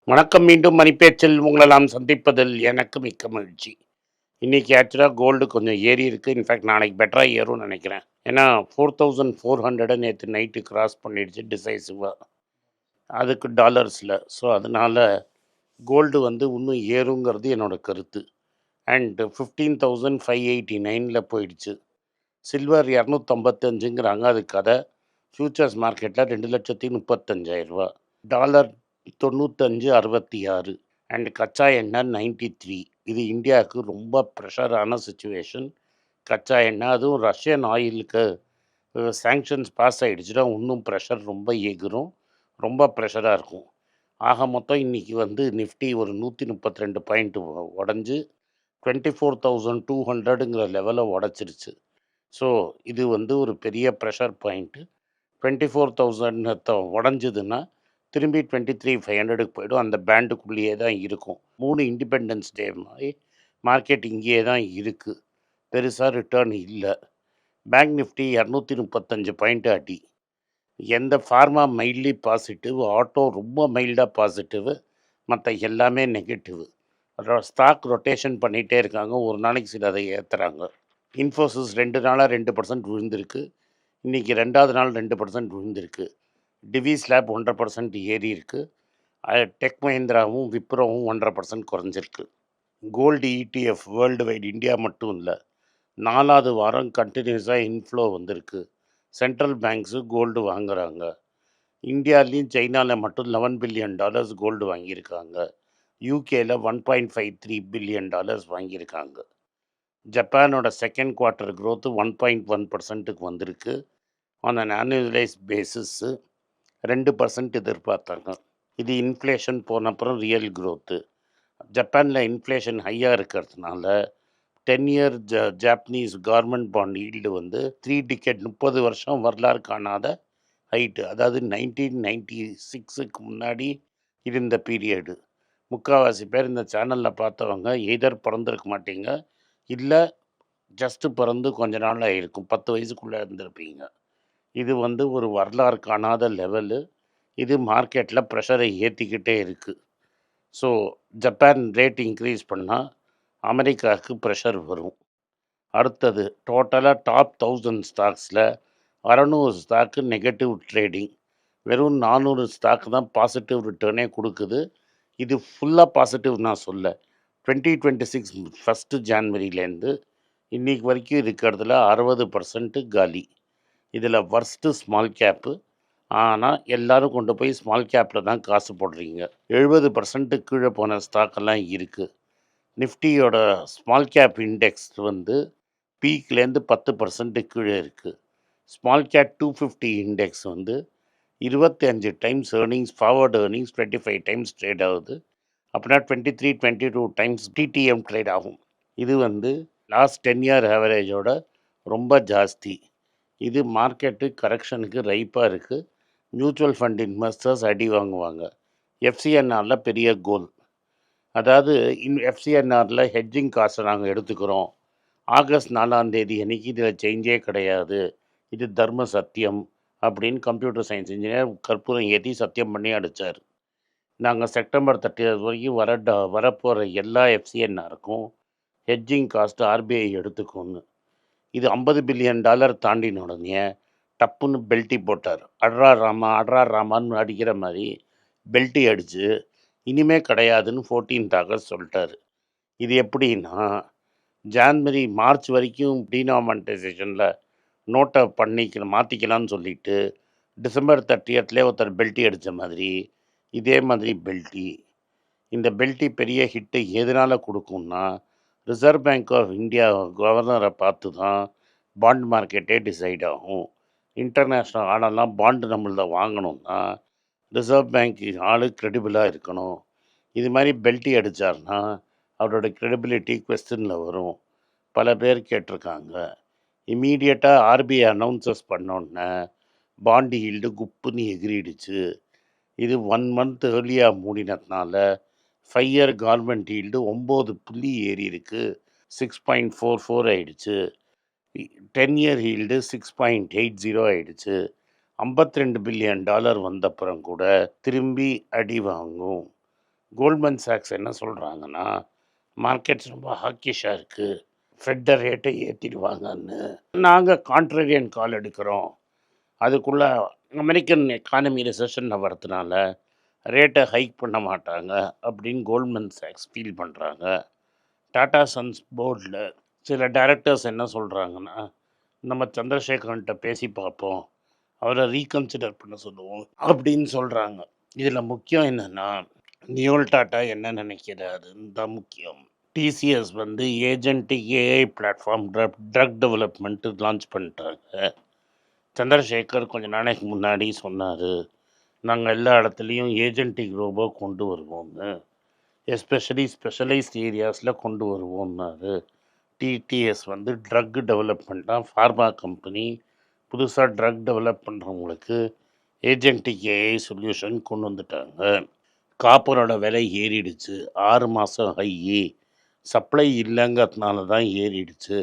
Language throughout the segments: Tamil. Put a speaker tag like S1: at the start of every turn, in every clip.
S1: வணக்கம். மீண்டும் மணிப்பேச்சில் உங்களெல்லாம் சந்திப்பதில் எனக்கு மிக்க மகிழ்ச்சி. இன்னைக்கு ஆக்சுவலா கோல்டு கொஞ்சம் ஏறி இருக்கு. இன்ஃபேக்ட் நாளைக்கு பெட்டரா ஏறும்னு நெனைக்கிறேன். ஏன்னா 4400 நேத்து நைட்டு கிராஸ் பண்ணிடுச்சு டிசைசிவா. அதுக்கு டாலர்ஸ்ல. ஸோ அதனால கோல்டு வந்து இன்னும் ஏறுங்கிறது என்னோட கருத்து. அண்ட் 15,589ல போயிடுச்சு. சில்வர் 255ங்கிறாங்க. அது கதை. ஃபியூச்சர்ஸ் மார்க்கெட்ல 2,35,000 டாலர் 95.66 அண்ட் கச்சா எண்ணெய் 93. இது இந்தியாவுக்கு ரொம்ப ப்ரெஷரான சுச்சுவேஷன். கச்சா எண்ணெய் அதுவும் ரஷ்யன் ஆயிலுக்கு சாங்ஷன்ஸ் பாஸ் ஆகிடுச்சுன்னா இன்னும் ப்ரெஷர் ரொம்ப எகிரும். ரொம்ப ப்ரெஷராக இருக்கும். ஆக மொத்தம் இன்றைக்கி வந்து நிஃப்டி ஒரு 132 பாயிண்ட் உடஞ்சி 24,200ங்கிற லெவலை உடச்சிருச்சு. ஸோ இது வந்து ஒரு பெரிய ப்ரெஷர் பாயிண்ட்டு. 24,000 உடஞ்சிதுன்னா திரும்பி 23,500க்கு போயிடும். அந்த பேண்டுக்குள்ளேயே தான் இருக்கும். 3 இண்டிபெண்டன்ஸ் டே மாதிரி மார்க்கெட் இங்கேயே தான் இருக்குது. பெருசாக ரிட்டர்ன் இல்லை. பேங்க் நிஃப்டி 235 பாயிண்ட் அடி. எந்த ஃபார்மா மைல்ட்லி பாசிட்டிவ், ஆட்டோ ரொம்ப மைல்டாக பாசிட்டிவ், மற்ற எல்லாமே நெகட்டிவ். ஸ்டாக் ரொட்டேஷன் பண்ணிகிட்டே இருக்காங்க. ஒரு நாளைக்கு சிலதை ஏற்றுறாங்க. இன்ஃபோசிஸ் 2 நாளாக 2% விழுந்திருக்கு. இன்றைக்கி 2வது நாள் 2% விழுந்திருக்கு. டிவிஸ் லேப் 1.5% ஏறி இருக்கு. டெக் மஹிந்திராவும் விப்ரோவும் 1.5% குறைஞ்சிருக்கு. Gold ETF worldwide, India மட்டும் இல்லை, 4வது வாரம் கண்டினியூஸாக இன்ஃப்ளோ வந்திருக்கு. சென்ட்ரல் பேங்க்ஸு கோல்டு வாங்குறாங்க. இந்தியாவிலையும் சைனாவில் மட்டும் $11 பில்லியன் கோல்டு வாங்கியிருக்காங்க. யூகேல $1.53 பில்லியன் வாங்கியிருக்காங்க. ஜப்பானோட செகண்ட் குவார்ட்டர் க்ரோத்து 1.1%க்கு வந்திருக்கு. On an annualised basis 2% எதிர்பார்த்தாங்க. இது இன்ஃப்ளேஷன் போன அப்புறம் ரியல் க்ரோத்து. ஜப்பானில் இன்ஃப்ளேஷன் ஹையாக இருக்கிறதுனால 10 year Japanese government bond yield வந்து 3 டிக்கெட் 30 வருஷம் வரலாறு காணாத ஹைட்டு. அதாவது 1996க்கு முன்னாடி இருந்த பீரியடு. முக்கால்வாசி பேர் இந்த சேனலில் பார்த்தவங்க எய்தர் பிறந்திருக்க மாட்டீங்க, இல்லை ஜஸ்ட்டு பிறந்து கொஞ்ச நாள் ஆகிருக்கும், 10 வயசுக்குள்ளே இருந்திருப்பீங்க. இது வந்து ஒரு வரலாறு காணாத லெவலு. இது மார்க்கெட்டில் ப்ரெஷரை ஏற்றிக்கிட்டே இருக்குது. ஸோ ஜப்பான் ரேட் இன்க்ரீஸ் பண்ணால் அமெரிக்காவுக்கு ப்ரெஷர் வரும். அடுத்தது டோட்டலாக டாப் 1000 ஸ்டாக்ஸில் 600 ஸ்டாக்கு நெகட்டிவ் ட்ரேடிங். வெறும் 400 ஸ்டாக் தான் பாசிட்டிவ் ரிட்டர்னே கொடுக்குது. இது ஃபுல்லாக பாசிட்டிவ் நான் சொல்ல. 2026 1 ஜான்வரியிலேருந்து இன்றைக்கி வரைக்கும் இருக்கிறதுல 60% காலி. இதில் வர்ஸ்ட்டு ஸ்மால் கேப்பு. ஆனால் எல்லோரும் கொண்டு போய் ஸ்மால் கேப்பில் தான் காசு போடுறீங்க. 70% கீழே போன ஸ்டாக்கெல்லாம் இருக்குது. நிஃப்டியோட ஸ்மால் கேப் இண்டெக்ஸ் வந்து பீக்லேருந்து 10% கீழே இருக்குது. ஸ்மால் கேப் 250 இண்டெக்ஸ் வந்து 25 times earnings, forward earnings 25 times trade ஆகுது. அப்படின்னா 23, 22 டைம்ஸ் டிடிஎம் ட்ரேட் ஆகும். இது வந்து லாஸ்ட் 10 இயர் ஆவரேஜோட ரொம்ப ஜாஸ்தி. இது மார்க்கெட்டு கரெக்ஷனுக்கு ரைப்பாக இருக்குது. மியூச்சுவல் ஃபண்ட் இன்வெஸ்டர்ஸ் அடி வாங்குவாங்க. எஃப்சிஎன்ஆரில் பெரிய கோல். அதாவது எஃப்சிஎன்ஆரில் ஹெட்ஜிங் காசை நாங்கள் எடுத்துக்கிறோம். ஆகஸ்ட் 4ஆம் தேதி அன்றைக்கி இதில் சேஞ்சே கிடையாது, இது தர்ம சத்தியம் அப்படின்னு கம்ப்யூட்டர் சயின்ஸ் இன்ஜினியர் கற்பூரம் ஏற்றி சத்தியம் பண்ணி அடித்தார். நாங்கள் செப்டம்பர் 30 வரைக்கும் வரப்போகிற எல்லா எஃப்சிஎன்ஆருக்கும் ஹெட்ஜிங் காஸ்ட்டு ஆர்பிஐ எடுத்துக்கோன்னு. இது $50 பில்லியன் தாண்டின உடனே டப்புன்னு பெல்ட்டி போட்டார். அட்ரா ராமா அட்ரா ராமான்னு அடிக்கிற மாதிரி பெல்ட்டி அடித்து இனிமே கிடையாதுன்னு 14th ஆகஸ்ட் சொல்லிட்டார். இது எப்படின்னா, ஜான்வரி மார்ச் வரைக்கும் டீனாமனைசேஷனில் நோட்டை மாற்றிக்கலான்னு சொல்லிட்டு டிசம்பர் 30 ஒருத்தர் பெல்ட்டி அடித்த மாதிரி இதே மாதிரி பெல்ட்டி. இந்த பெல்ட்டி பெரிய ஹிட்டு எதனால் கொடுக்கும்னா, ரிசர்வ் பேங்க் ஆஃப் இந்தியா கவர்னரை பார்த்து தான் பாண்ட் மார்க்கெட்டே டிசைட் ஆகும். இன்டர்நேஷ்னல் ஆளெல்லாம் பாண்டு நம்மளத வாங்கணும்னா ரிசர்வ் பேங்க் ஆள் க்ரெடிபிளாக இருக்கணும். இது மாதிரி பெல்ட்டி அடித்தார்னா அவரோட க்ரெடிபிலிட்டி கொஸ்டினில் வரும். பல பேர் கேட்டிருக்காங்க. இம்மீடியட்டாக ஆர்பிஐ அனௌன்சஸ் பண்ணோன்னே பாண்டு ஈல்டு குப்புன்னு எகிரிடுச்சு. இது 1 மந்த் ஏர்லியாக மூடினதுனால 5 இயர் கவர்மெண்ட் ஈல்டு 9 புள்ளி ஏறி இருக்குது, 6.44 ஆயிடுச்சு. 10 இயர் ஈல்டு 6.80 ஆயிடுச்சு. $52 பில்லியன் வந்தப்புறம் கூட திரும்பி அடி வாங்கும். கோல்ட்மன் சாக்ஸ் என்ன சொல்கிறாங்கன்னா, மார்க்கெட்ஸ் ரொம்ப ஹாக்கிஷாக இருக்குது, ஃபெட் ரேட்டை ஏற்றிடுவாங்கன்னு. நாங்கள் கான்ட்ரேரியன் கால் எடுக்கிறோம். அதுக்குள்ளே அமெரிக்கன் எக்கானமி ரிசெஷனில் வரதுனால ரேட்டை ஹைக் பண்ண மாட்டாங்க அப்படின்னு கோல்ட்மன் சாக்ஸ் ஃபீல் பண்ணுறாங்க. டாடா சன்ஸ் போர்டில் சில டைரக்டர்ஸ் என்ன சொல்கிறாங்கன்னா, நம்ம சந்திரசேகரன்ட்ட பேசி பார்ப்போம், அவரை ரீகன்சிடர் பண்ண சொல்லுவோம் அப்படின்னு சொல்கிறாங்க. இதில் முக்கியம் என்னென்னா, நியோல் டாட்டா என்ன நினைக்கிறாருன்னு தான் முக்கியம். டிசிஎஸ் வந்து agentic AI platform drug development launch பண்ணிட்டாங்க. சந்திரசேகர் கொஞ்ச நாளைக்கு முன்னாடி சொன்னார், நாங்கள் எல்லா இடத்துலையும் ஏஜென்டிக் ரோபோ கொண்டு வருவோம்னு, எஸ்பெஷலி ஸ்பெஷலைஸ்ட் ஏரியாஸில் கொண்டு வருவோம்னாரு. டிடிஎஸ் வந்து ட்ரக் டெவலப்மெண்ட்டாக ஃபார்மா கம்பெனி புதுசாக ட்ரக் டெவலப் பண்ணுறவங்களுக்கு ஏஜென்டிக் ஏஐ சொல்யூஷன் கொண்டு வந்துட்டாங்க. காப்பரோட விலை ஏறிடுச்சு, 6 மாதம் ஹையி, சப்ளை இல்லைங்கிறதுனால தான் ஏறிடுச்சு.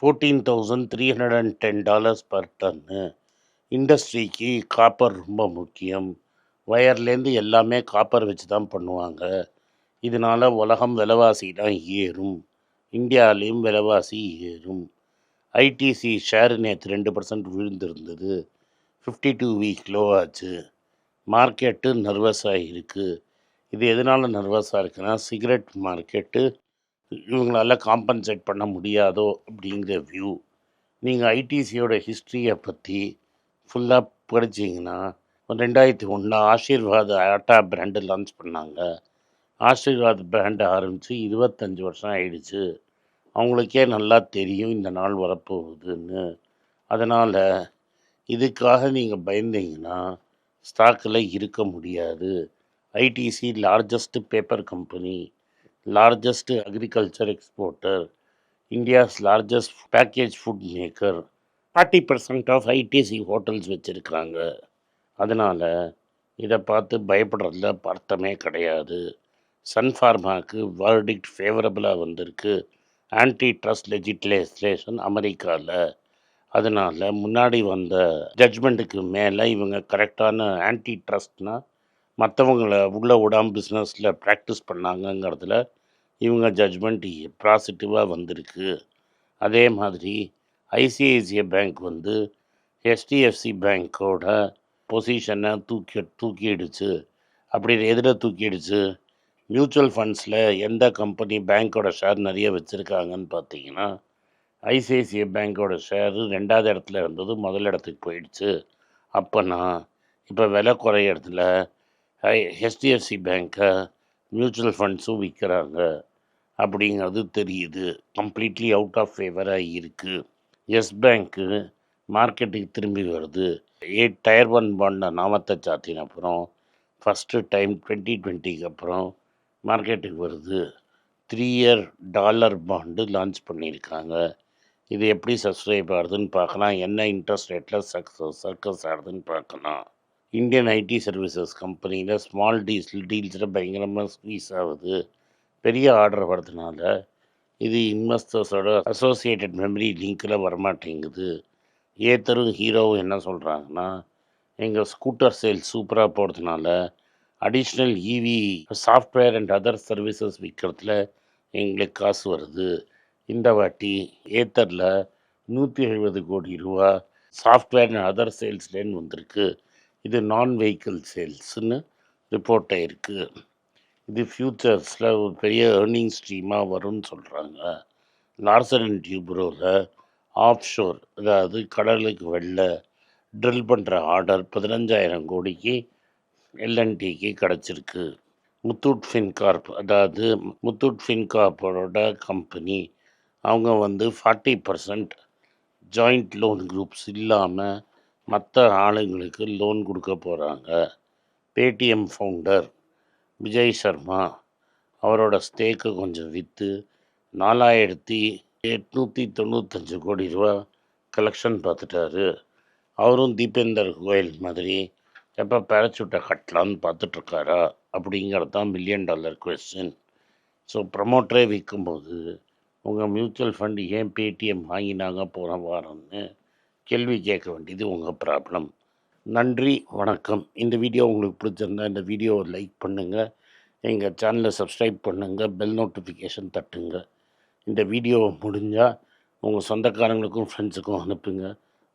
S1: $14,310 பர் டன்னு. இண்டஸ்ட்ரிக்கு காப்பர் ரொம்ப முக்கியம். வயர்லேருந்து எல்லாமே காப்பர் வச்சு தான் பண்ணுவாங்க. இதனால் உலகம் விலைவாசி தான் ஏறும், இந்தியாவிலையும் விலைவாசி ஏறும். ஐடிசி ஷேர் நேற்று 2% விழுந்திருந்தது, 52 வீக் லோ ஆச்சு. மார்க்கெட்டு நர்வஸாக இருக்குது. இது எதனால் நர்வஸாக இருக்குன்னா, சிகரெட் மார்க்கெட்டு இவங்களால காம்பன்சேட் பண்ண முடியாதோ அப்படிங்கிற வியூ. நீங்கள் ஐடிசியோட ஹிஸ்ட்ரியை பற்றி ஃபுல்லாக படிச்சிங்கன்னா, 2001 ஆஷீர்வாத் ஆட்டா பிராண்டு லான்ச் பண்ணாங்க. ஆஷீர்வாத் பிராண்டு ஆரம்பித்து 25 வருஷம் ஆயிடுச்சு. அவங்களுக்கே நல்லா தெரியும் இந்த நாள் வரப்போகுதுன்னு. அதனால் இதுக்காக நீங்கள் பயந்தீங்கன்னா ஸ்டாக்கில் இருக்க முடியாது. ITC largest paper company, largest agriculture exporter, India's largest package food maker, 40% of ITC hotels வச்சுருக்காங்க. அதனால் இதை பார்த்து பயப்படுறதுல அர்த்தமே கிடையாது. சன்ஃபார்மாவுக்கு வேர்டிக்ட் ஃபேவரபுளாக வந்திருக்கு, ஆன்டி ட்ரஸ்ட் லெஜிஸ்லேஷன் அமெரிக்காவில். அதனால் முன்னாடி வந்த ஜட்ஜ்மெண்ட்டுக்கு மேலே இவங்க கரெக்டான ஆன்டி ட்ரஸ்ட்னால் மற்றவங்கள உள்ளே விடாமல் பிஸ்னஸில் ப்ராக்டிஸ் பண்ணாங்கங்கிறதுல இவங்க ஜட்ஜ்மெண்ட் பாசிட்டிவாக வந்திருக்கு. அதே மாதிரி ஐசிஐசிஐ பேங்க் வந்து ஹெச்டிஎஃப்சி பேங்க்கோட பொசிஷனை தூக்கிடுச்சு. அப்படி எதில் தூக்கிடுச்சு? மியூச்சுவல் ஃபண்ட்ஸில் எந்த கம்பெனி பேங்க்கோட ஷேர் நிறைய வச்சுருக்காங்கன்னு பார்த்தீங்கன்னா, ஐசிஐசிஐ பேங்க்கோட ஷேரு 2வது இடத்துல இருந்தது, முதல் இடத்துக்கு போயிடுச்சு. அப்போனா இப்போ விலை குறையிறதுல ஹெச்டிஎஃப்சி பேங்க்கை மியூச்சுவல் ஃபண்ட்ஸும் விற்கிறாங்க அப்படிங்கிறது தெரியுது. கம்ப்ளீட்லி அவுட் ஆஃப் ஃபேவராக இருக்குது. எஸ் பேங்க்கு மார்க்கெட்டுக்கு திரும்பி வருது. டயர் 1 பாண்டை நாமத்தை சாத்தின அப்புறம் ஃபஸ்ட்டு டைம் 2020க்கு அப்புறம் மார்க்கெட்டுக்கு வருது. 3 இயர் டாலர் பாண்டு லான்ச் பண்ணியிருக்காங்க. இது எப்படி சப்ஸ்கிரைப் ஆகுதுன்னு பார்க்கலாம், என்ன இன்ட்ரெஸ்ட் ரேட்டில் சர்க்கஸ் ஆகுதுன்னு பார்க்கலாம். இந்தியன் ஐடி சர்வீசஸ் கம்பெனியில் ஸ்மால் டீல்ஸில் பயங்கரமாக ஸ்குவீஸ் ஆகுது. பெரிய ஆர்டர் வரதுனால இது இன்வெஸ்டர்ஸோட அசோசியேட்டட் மெமரி லிங்க்கில் வரமாட்டேங்குது. ஏத்தரும் ஹீரோவும் என்ன சொல்கிறாங்கன்னா, எங்கள் ஸ்கூட்டர் சேல்ஸ் சூப்பராக போகிறதுனால additional EV software and other services விற்கிறதுல எங்களுக்கு காசு வருது. இந்த வாட்டி ஏத்தரில் 170 கோடி ரூபா சாஃப்ட்வேர் அண்ட் அதர் சேல்ஸ்லேன்னு வந்திருக்கு. இது நான் வெஹிக்கிள் சேல்ஸ்னு ரிப்போர்ட் ஆகிருக்கு. இது ஃப்யூச்சர்ஸில் ஒரு பெரிய ஏர்னிங் ஸ்ட்ரீமாக வரும்னு சொல்கிறாங்க. லார்சன் அண்ட் டியூப்ரோவில் ஆஃப் ஷோர், அதாவது கடலுக்கு வெளில ட்ரில் பண்ணுற ஆர்டர் 15,000 கோடிக்கு எல்என்டிக்கு கிடச்சிருக்கு. முத்தூட் ஃபின்கார்ப், அதாவது முத்தூட் ஃபின்கார்ப்போட கம்பெனி, அவங்க வந்து 40% ஜாயிண்ட் லோன் குரூப்ஸ் இல்லாமல் மற்ற ஆளுங்களுக்கு லோன் கொடுக்க போகிறாங்க. பேடிஎம் ஃபவுண்டர் விஜய் சர்மா அவரோட ஸ்டேக்கை கொஞ்சம் விற்று 4,895 கோடி ரூபா கலெக்ஷன் பார்த்துட்டாரு. அவரும் தீபேந்தர் கோயல் மாதிரி எப்போ பேரச்சூட்டை கட்டலான்னு பார்த்துட்ருக்காரா அப்படிங்கிறது தான் $1 மில்லியன் கொஸ்டின். ஸோ ப்ரமோட்டரே விற்கும்போது உங்கள் மியூச்சுவல் ஃபண்டு ஏன் பேடிஎம் வாங்கினாங்க போன வாரம்னு கேள்வி கேட்க வேண்டியது உங்கள் ப்ராப்ளம். நன்றி, வணக்கம். இந்த வீடியோ உங்களுக்கு பிடிச்சிருந்தா இந்த வீடியோவை லைக் பண்ணுங்கள். எங்கள் சேனலை சப்ஸ்கிரைப் பண்ணுங்கள், பெல் நோட்டிஃபிகேஷன் தட்டுங்க. இந்த வீடியோவை முடிஞ்சால் உங்கள் சொந்தக்காரங்களுக்கும் ஃப்ரெண்ட்ஸுக்கும் அனுப்புங்க,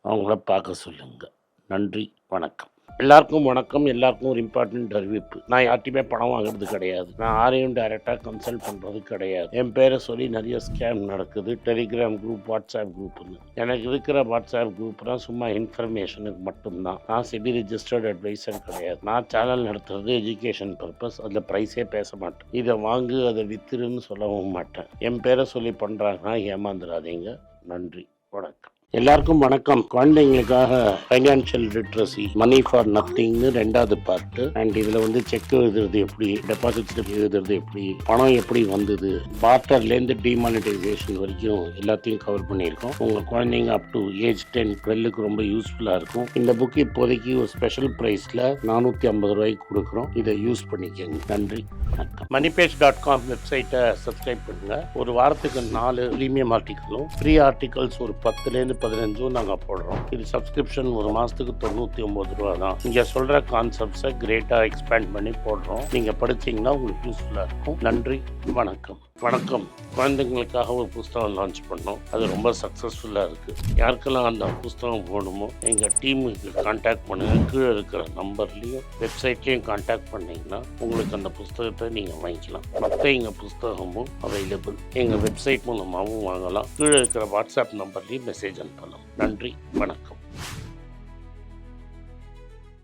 S1: அவங்கள பார்க்க சொல்லுங்கள். நன்றி, வணக்கம். எல்லாருக்கும் வணக்கம். எல்லாருக்கும் ஒரு இம்பார்ட்டண்ட் அறிவிப்பு. நான் யார்ட்டையுமே பணம் வாங்குறது கிடையாது. நான் யாரையும் டைரெக்டாக கன்சல்ட் பண்ணுறது கிடையாது. என் பேரை சொல்லி நிறைய ஸ்கேம் நடக்குது. டெலிகிராம் குரூப், வாட்ஸ்அப் குரூப்னு. எனக்கு இருக்கிற வாட்ஸ்அப் குரூப்னால் சும்மா இன்ஃபர்மேஷனுக்கு மட்டும்தான். நான் செபி ரிஜிஸ்டர்ட் அட்வைசர் கிடையாது. நான் சேனல் நடத்துறது எஜுகேஷன் பர்பஸ். அதில் ப்ரைஸே பேச மாட்டேன். இதை வாங்கு, அதை வித்துருன்னு சொல்லவும் மாட்டேன். என் பேரை சொல்லி பண்ணுறாங்கன்னா ஏமாந்துடாதீங்க. நன்றி, வணக்கம். எல்லாருக்கும் வணக்கம். குழந்தைங்களுக்காக ஃபைனான்ஷியல் லிட்ரஸி, மணி ஃபார் நத்திங்னு 2வது பார்ட்டு. அண்ட் இதில் வந்து செக் எழுதுறது எப்படி, டெபாசிட் ஸ்லிப் எழுதுறது எப்படி, பணம் எப்படி வந்தது, பார்ட்டர்லேருந்து டிமானிட்டைசேஷன் வரைக்கும் எல்லாத்தையும் கவர் பண்ணியிருக்கோம். உங்கள் குழந்தைங்க அப் டு ஏஜ் 10, 12க்கு ரொம்ப யூஸ்ஃபுல்லாக இருக்கும். இந்த புக்கு இப்போதைக்கு ஒரு ஸ்பெஷல் ப்ரைஸில் 450 ரூபாய்க்கு கொடுக்குறோம். இதை யூஸ் பண்ணிக்கோங்க. நன்றி, வணக்கம். moneypage.com வெப்சைட்டை சப்ஸ்கிரைப் பண்ணுங்கள். ஒரு வாரத்துக்கு 4 ப்ரீமியம் ஆர்டிக்கலும், ஃப்ரீ ஆர்டிகல்ஸ் ஒரு 10லேருந்து 15 நாங்கள் போடுறோம். இது சப்ஸ்கிரிப்ஷன் ஒரு மாதத்துக்கு 99 ரூபா தான். இங்கே சொல்கிற கான்செப்ட்ஸை கிரேட்டாக எக்ஸ்பேண்ட் பண்ணி போடுறோம். நீங்கள் படித்தீங்கன்னா உங்களுக்கு யூஸ்ஃபுல்லாக இருக்கும். நன்றி, வணக்கம். வணக்கம். குழந்தைங்களுக்காக ஒரு புஸ்தகம் லான்ச் பண்ணோம். அது ரொம்ப சக்ஸஸ்ஃபுல்லாக இருக்குது. யாருக்கெல்லாம் அந்த புஸ்தகம் போகணுமோ எங்கள் டீமுக்கு கான்டாக்ட் பண்ணுங்கள். கீழே இருக்கிற நம்பர்லேயும் வெப்சைட்லேயும் கான்டாக்ட் பண்ணிங்கன்னா உங்களுக்கு அந்த புஸ்தகத்தை நீங்கள் வாங்கிக்கலாம். மற்ற எங்கள் புஸ்தகமும் அவைலபிள். எங்கள் வெப்சைட் மூலமாகவும் வாங்கலாம். கீழே இருக்கிற வாட்ஸ்அப் நம்பர்லேயும் மெசேஜ் அனுப்பலாம். நன்றி, வணக்கம்.